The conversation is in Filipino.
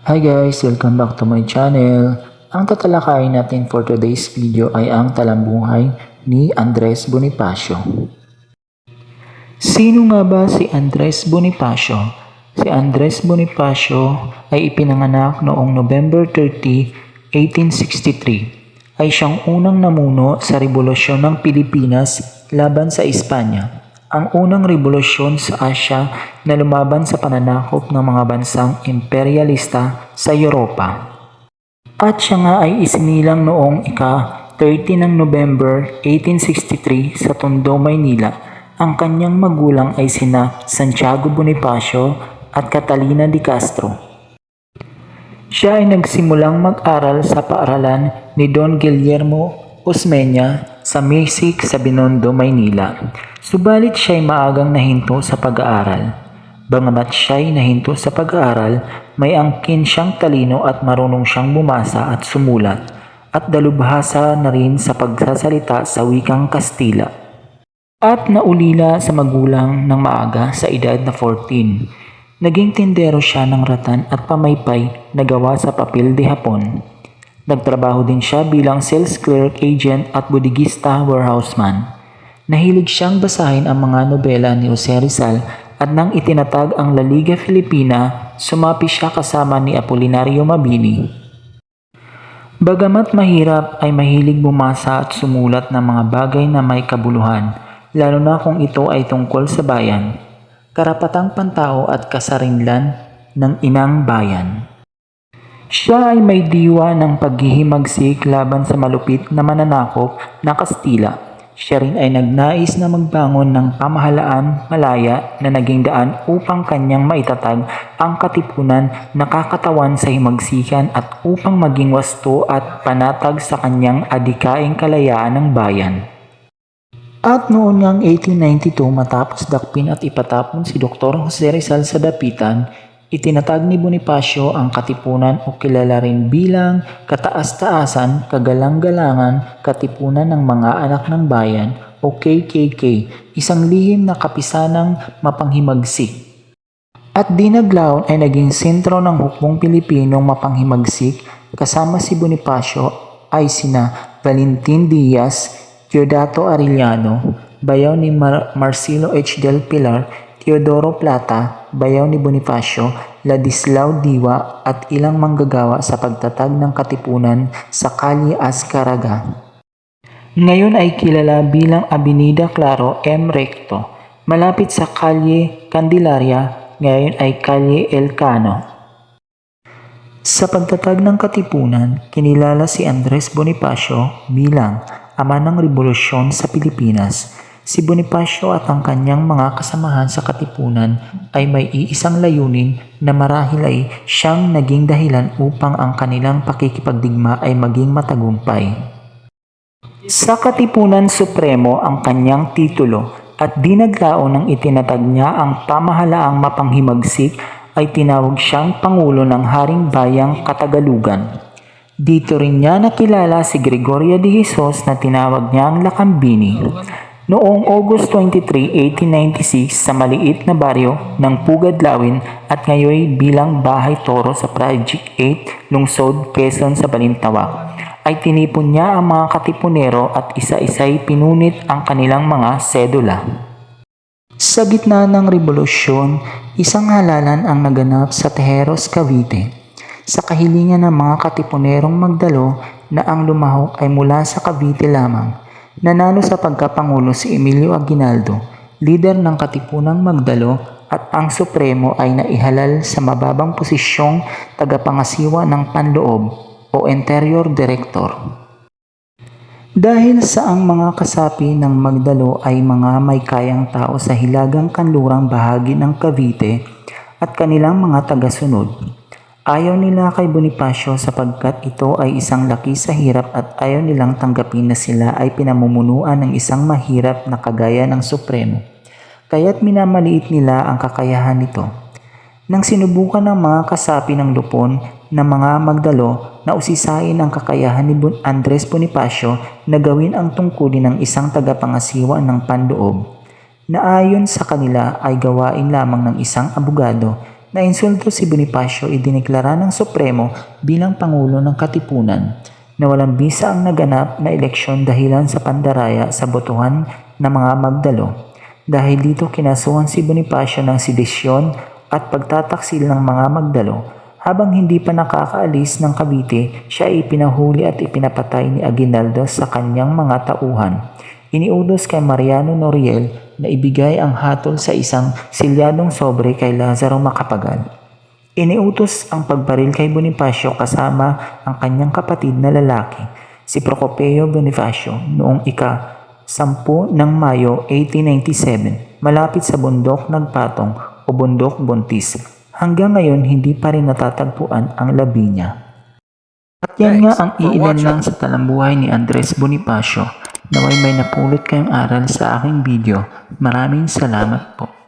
Hi guys! Welcome back to my channel. Ang tatalakayin natin for today's video ay ang talambuhay ni Andres Bonifacio. Sino nga ba si Andres Bonifacio? Si Andres Bonifacio ay ipinanganak noong November 30, 1863. Ay siyang unang namuno sa Rebolusyon ng Pilipinas laban sa Espanya. Ang unang rebolusyon sa Asya na lumaban sa pananakop ng mga bansang imperialista sa Europa. At siya nga ay isinilang noong ika-30 ng November 1863 sa Tondo, Maynila. Ang kanyang magulang ay sina Santiago Bonifacio at Catalina de Castro. Siya ay nagsimulang mag-aral sa paaralan ni Don Guillermo Osmeña sa Misik sa Binondo, Maynila. Subalit siya ay maagang nahinto sa pag-aaral. Bagamat siya ay nahinto sa pag-aaral, may angkin siyang talino at marunong siyang bumasa at sumulat, at dalubhasa na rin sa pagsasalita sa wikang Kastila. At naulila sa magulang ng maaga sa edad na 14. Naging tindero siya ng ratan at pamaypay na gawa sa papel de Hapon. Nagtrabaho din siya bilang sales clerk, agent at bodigista warehouseman. Nahilig siyang basahin ang mga nobela ni Jose Rizal at nang itinatag ang La Liga Filipina, sumapi siya kasama ni Apolinario Mabini. Bagamat mahirap ay mahilig bumasa at sumulat ng mga bagay na may kabuluhan, lalo na kung ito ay tungkol sa bayan, karapatang pantao at kasarinlan ng inang bayan. Siya ay may diwa ng paghihimagsik laban sa malupit na mananakop na Kastila. Siya rin ay nagnais na magbangon ng pamahalaan malaya na naging daan upang kanyang maitatag ang katipunan na kakatawan sa himagsikan at upang maging wasto at panatag sa kanyang adikaing kalayaan ng bayan. At noon ngang 1892 matapos dakpin at ipatapon si Dr. Jose Rizal sa dapitan, itinatag ni Bonifacio ang katipunan o kilala rin bilang Kataas-Taasan, Kagalang-Galangan, Katipunan ng Mga Anak ng Bayan o KKK, isang lihim na kapisanang mapanghimagsik. At dinaglaon ay naging sentro ng hukbong Pilipinong mapanghimagsik kasama si Bonifacio ay sina Valentin Diaz, Diodato Arellano, bayaw ni Marcelo H. del Pilar, Teodoro Plata, bayaw ni Bonifacio, Ladislao Diwa at ilang manggagawa sa pagtatag ng katipunan sa Calle Azcaraga. Ngayon ay kilala bilang Avenida Claro M. Recto, malapit sa Calle Candelaria, ngayon ay Calle Elcano. Sa pagtatag ng katipunan, kinilala si Andres Bonifacio bilang ama ng rebolusyon sa Pilipinas. Si Bonifacio at ang kanyang mga kasamahan sa katipunan ay may iisang layunin na marahil ay siyang naging dahilan upang ang kanilang pakikipagdigma ay maging matagumpay. Sa Katipunan Supremo ang kanyang titulo at dinaglaon ng itinatag niya ang pamahalaang mapanghimagsik ay tinawag siyang Pangulo ng Haring Bayang Katagalugan. Dito rin niya nakilala si Gregorio de Jesus na tinawag niyang Lakambini. Noong August 23, 1896 sa maliit na baryo ng Pugadlawin at ngayon bilang Bahay Toro sa Project 8, Lungsod, Quezon sa Balintawak, ay tinipon niya ang mga katipunero at isa-isa'y pinunit ang kanilang mga sedula. Sa gitna ng rebolusyon, isang halalan ang naganap sa Tejeros, Cavite. Sa kahilingan ng mga katipunerong magdalo na ang lumahok ay mula sa Cavite lamang. Nanalo sa pagkapangulo si Emilio Aguinaldo, lider ng Katipunang Magdalo at ang Supremo ay naihalal sa mababang posisyong tagapangasiwa ng panloob o Interior Director. Dahil sa ang mga kasapi ng Magdalo ay mga may kayang tao sa hilagang kanlurang bahagi ng Cavite at kanilang mga tagasunod. Ayaw nila kay Bonifacio sapagkat ito ay isang laki sa hirap at ayaw nilang tanggapin na sila ay pinamumunuan ng isang mahirap na kagaya ng Supremo. Kaya't minamaliit nila ang kakayahan nito. Nang sinubukan ng mga kasapi ng Lupon na mga Magdalo na usisain ang kakayahan ni Andres Bonifacio na gawin ang tungkulin ng isang tagapangasiwa ng panloob, na ayon sa kanila ay gawain lamang ng isang abogado, Nainsulto si Bonifacio, idineklara ng Supremo bilang Pangulo ng Katipunan na walang bisa ang naganap na eleksyon dahilan sa pandaraya sa botohan ng mga magdalo. Dahil dito kinasuhan si Bonifacio ng sedisyon at pagtataksil ng mga magdalo. Habang hindi pa nakakaalis ng Cavite, siya ay ipinahuli at ipinapatay ni Aguinaldo sa kanyang mga tauhan. Iniutos kay Mariano Noriel na ibigay ang hatol sa isang silyadong sobre kay Lazaro Macapagal. Iniutos ang pagbaril kay Bonifacio kasama ang kanyang kapatid na lalaki, si Procopio Bonifacio, noong ika-10 ng Mayo 1897, malapit sa bundok Nagpatong o bundok Buntis. Hanggang ngayon hindi pa rin natatagpuan ang labi niya. At yan nga ang iilan lang sa talambuhay ni Andres Bonifacio. Naway may napulot kayong aral sa aking video. Maraming salamat po.